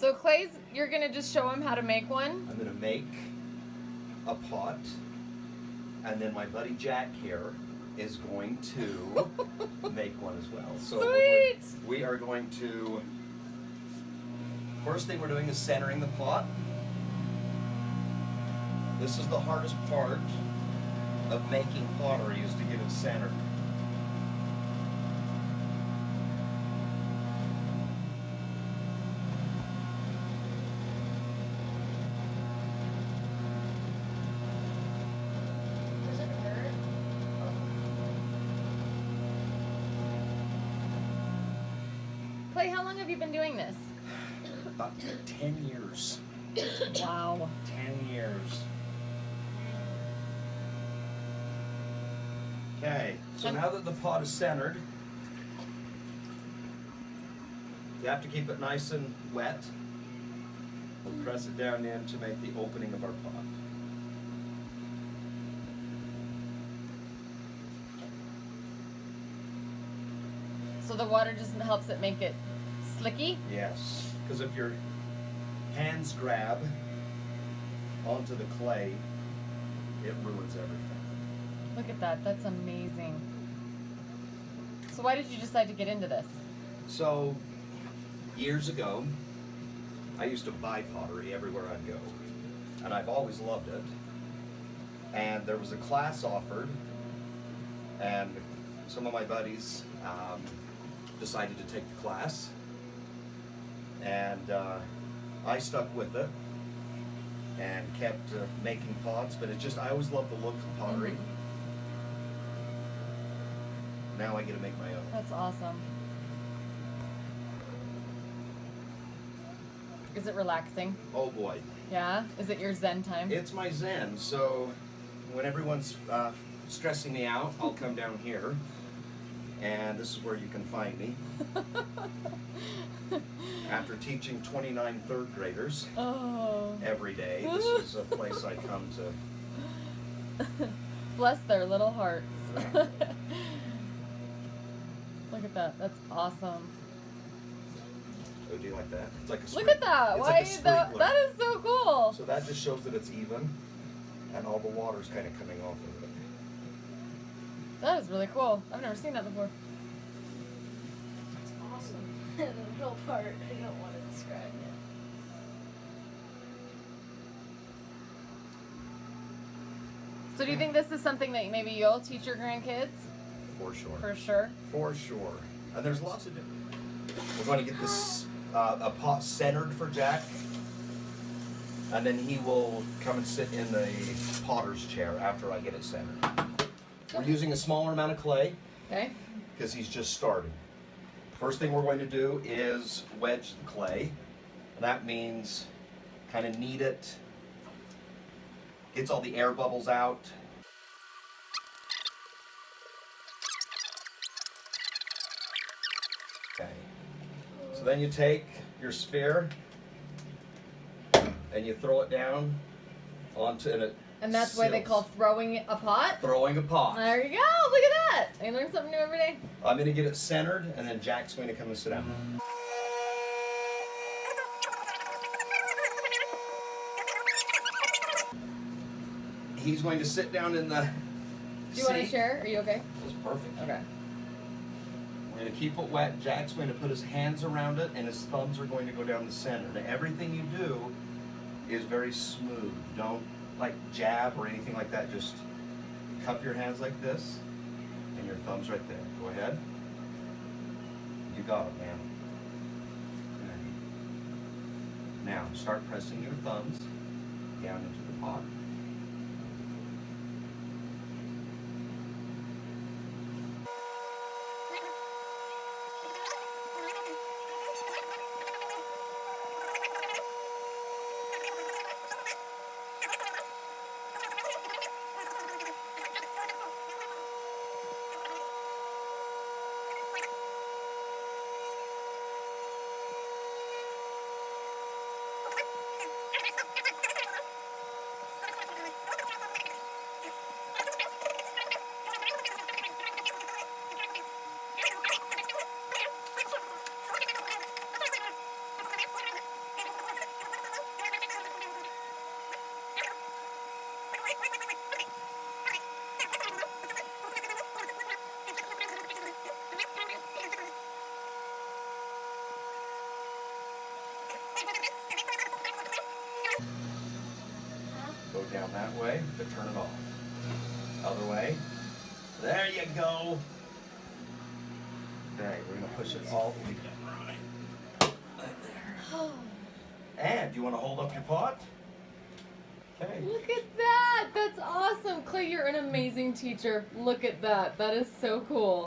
So Clay's, you're going to just show him how to make one? I'm going to make a pot, and then my buddy Jack here is going to make one as well. So Sweet! we are going to, first thing we're doing is centering the pot. This is the hardest part of making pottery, is to get it centered. Does it hurt? Clay, how long have you been doing this? About 10 years. Wow. 10 years. Okay, so now that the pot is centered, you have to keep it nice and wet. We'll press it down in to make the opening of our pot. So the water just helps it make it slicky? Yes, because if your hands grab onto the clay, it ruins everything. Look at that. That's amazing. So why did you decide to get into this? So, years ago, I used to buy pottery everywhere I'd go, and I've always loved it. And there was a class offered, and some of my buddies decided to take the class, and I stuck with it and kept making pots. But I always loved the look of pottery. Now I get to make my own. That's awesome. Is it relaxing? Oh boy. Yeah? Is it your zen time? It's my zen. So when everyone's stressing me out, I'll come down here, and this is where you can find me. After teaching 29 third graders every day, this is a place I come to. Bless their little hearts. Look at that. That's awesome. So do you like that? It's like a Look at that. It's Why like a sprinkler. that is so cool. So that just shows that it's even, and all the water's kind of coming off of it. That is really cool. I've never seen that before. It's awesome. The middle part, I don't want to describe it. So do you think this is something that maybe you'll teach your grandkids? For sure. For sure. For sure. And there's lots of different. We're going to get this a pot centered for Jack, and then he will come and sit in the potter's chair after I get it centered. We're using a smaller amount of clay Okay. because he's just starting. First thing we're going to do is wedge the clay. And that means kind of knead it, gets all the air bubbles out. Okay. So then you take your sphere and you throw it down onto it. And that's why they call throwing a pot? Throwing a pot. There you go. Look at that. I learn something new every day. I'm going to get it centered, and then Jack's going to come and sit down. He's going to sit down in the Do you want to share? Are you okay? That's perfect. Okay. We're going to keep it wet. Jack's going to put his hands around it, and his thumbs are going to go down the center. Now, everything you do is very smooth. Don't like jab or anything like that. Just cup your hands like this, and your thumbs right there. Go ahead. You got it, man. Okay. Now, start pressing your thumbs down into the pot. Go down that way to turn it off. Other way. There you go. Okay, we're gonna push it all the way down. And you want to hold up your pot? Okay. Look at that! That's awesome! Clay, you're an amazing teacher. Look at that. That is so cool.